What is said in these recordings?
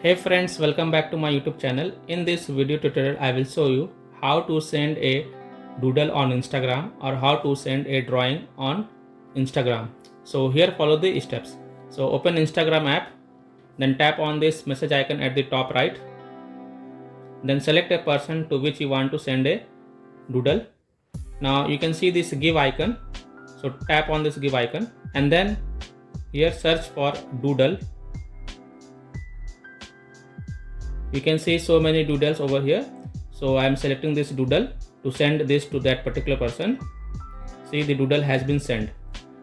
Hey friends, welcome back to my YouTube channel. In this video tutorial, I will show you how to send a doodle on Instagram or how to send a drawing on Instagram. So here follow the steps. So open Instagram app, then tap on this message icon at the top right. Then select a person to which you want to send a doodle. Now you can see this give icon. So tap on this give icon and then here search for doodle. You can see so many doodles over here. So I am selecting this doodle to send this to that particular person. See, the doodle has been sent.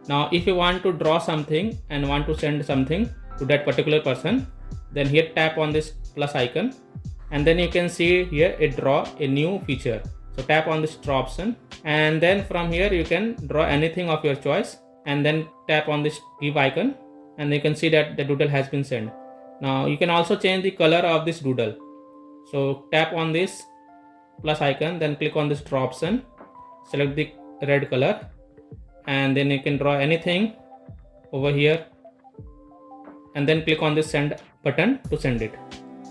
Now if you want to draw something and want to send something to that particular person, then here tap on this plus icon and then you can see here it draw a new feature. So tap on this draw option and then from here you can draw anything of your choice and then tap on this give icon and you can see that the doodle has been sent. Now you can also change the color of this doodle. So tap on this plus icon, then click on this draw option, select the red color and then you can draw anything over here and then click on this send button to send it.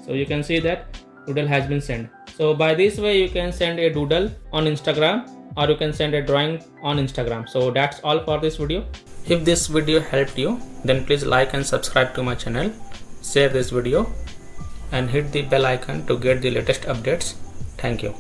So you can see that doodle has been sent. So by this way you can send a doodle on Instagram or you can send a drawing on Instagram. So that's all for this video. If this video helped you, then please like and subscribe to my channel. Share this video and hit the bell icon to get the latest updates. Thank you.